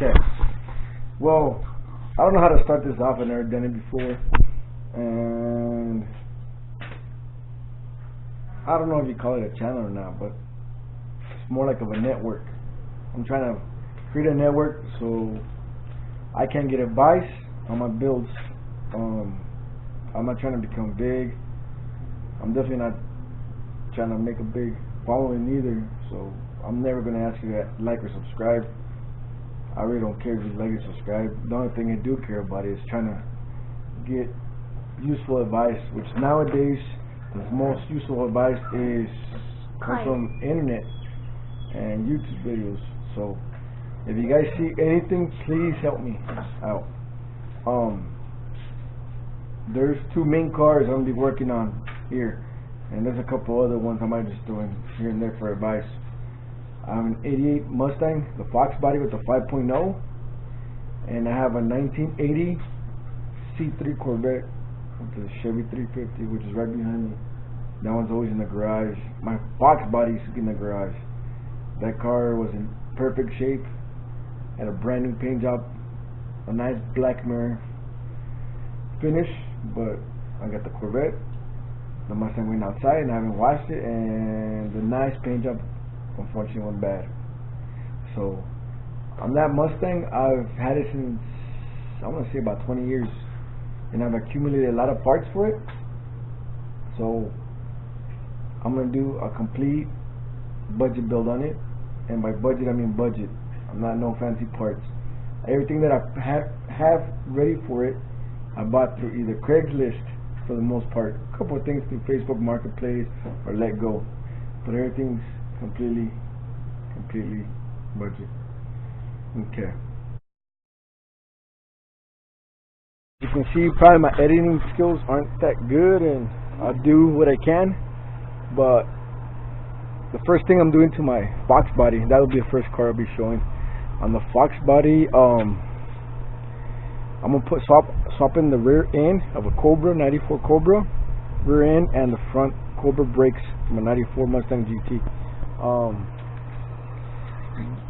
Okay. Well, I don't know how to start this off. I've never done it before. And I don't know if you call it a channel or not, but it's more like of a network. I'm trying to create a network so I can get advice on my builds. I'm not trying to become big. I'm definitely not trying to make a big following either, so I'm never going to ask you to like or subscribe. I really don't care if you like or subscribe. The only thing I do care about is trying to get useful advice, which nowadays the most useful advice comes from internet and YouTube videos. So if you guys see anything, please help me out. There's two main cars I'm gonna be working on here, and there's a couple other ones I might just throw in here and there for advice. I have an 88 Mustang, the Foxbody with the 5.0, and I have a 1980 C3 Corvette with the Chevy 350, which is right behind me. That one's always in the garage. My Foxbody is in the garage. That car was in perfect shape, had a brand new paint job, a nice black mirror finish, but I got the Corvette. The Mustang went outside and I haven't washed it, and the nice paint job unfortunately went bad. So on that Mustang, I've had it since, I want to say, about 20 years, and I've accumulated a lot of parts for it. So I'm going to do a complete budget build on it, and by budget I mean budget. I'm not no fancy parts. Everything that I have ready for it, I bought through either Craigslist for the most part, a couple of things through Facebook Marketplace or Let Go, but everything's completely budget. Okay. You can see probably my editing skills aren't that good, and I'll do what I can, but the first thing I'm doing to my Foxbody, that'll be the first car I'll be showing. On the Foxbody, I'm gonna swap in the rear end of a Cobra, 94 Cobra rear end, and the front Cobra brakes from a 94 Mustang GT.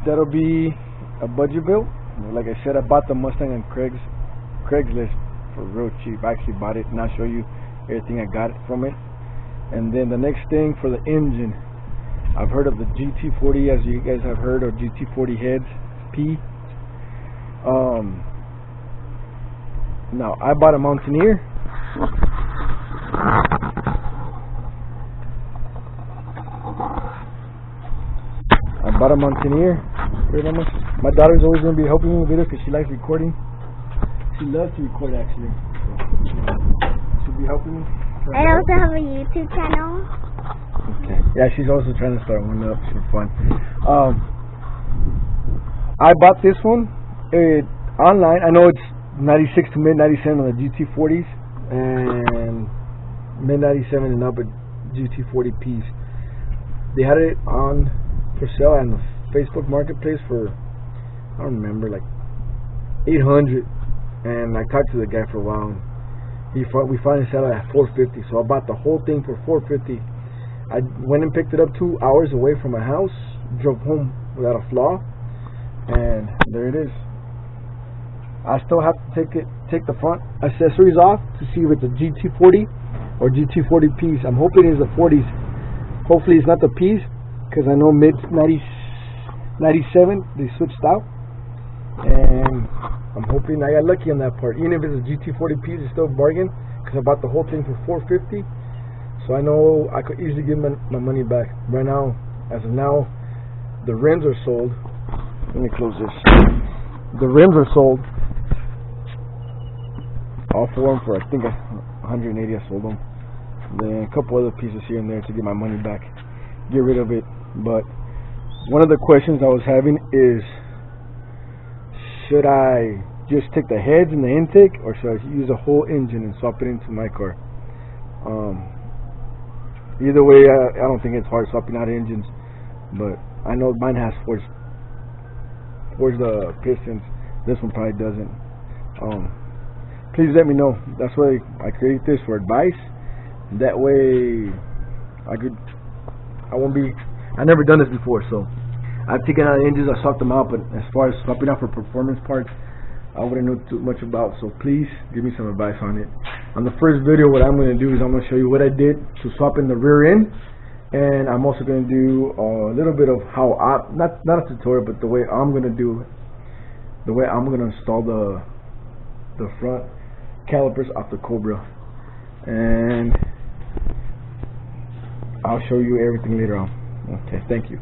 That'll be a budget build. Like I said, I bought the Mustang on Craigslist for real cheap. I actually bought it, and I'll show you everything I got from it. And then the next thing for the engine, I've heard of the GT40, as you guys have heard, or GT40 heads P. Now I bought a Mountaineer. My daughter's always going to be helping me with it because she likes recording. She loves to record, actually. She'll be helping me. I also have a YouTube channel. Okay. Yeah, she's also trying to start one up for fun. I bought this one online. I know it's 96 to mid 97 on the GT40s and mid 97 and up at GT40Ps. They had it on for sale on the Facebook Marketplace for, I don't remember, like $800, and I talked to the guy for a while, and we finally settled at $450. So I bought the whole thing for $450. I went and picked it up 2 hours away from my house, drove home without a flaw, and there it is. I still have to take the front accessories off to see if it's a GT40 or GT40Ps. I'm hoping it's the 40s. Hopefully it's not the Ps, because I know mid 97 they switched out, and I'm hoping I got lucky on that part. Even if it's a GT40Ps, it's still a bargain, because I bought the whole thing for $450. So I know I could easily get my money back. Right now, as of now, the rims are sold. Let me close this. The rims are sold. All four of them for, I think, 180. I sold them. Then a couple other pieces here and there to get my money back, get rid of it. But one of the questions I was having is, should I just take the heads and the intake, or should I use a whole engine and swap it into my car? Either way, I don't think it's hard swapping out engines, but I know mine has forged pistons. This one probably doesn't. Please let me know. That's why I created this, for advice. That way I never done this before, so I've taken out engines, I swapped them out, but as far as swapping out for performance parts, I wouldn't know too much about. So please give me some advice on it. On the first video, what I'm going to do is I'm going to show you what I did to swap in the rear end, and I'm also going to do a little bit of how not a tutorial, but the way I'm going to do it, the way I'm going to install the front calipers off the Cobra, and I'll show you everything later on. Okay, thank you.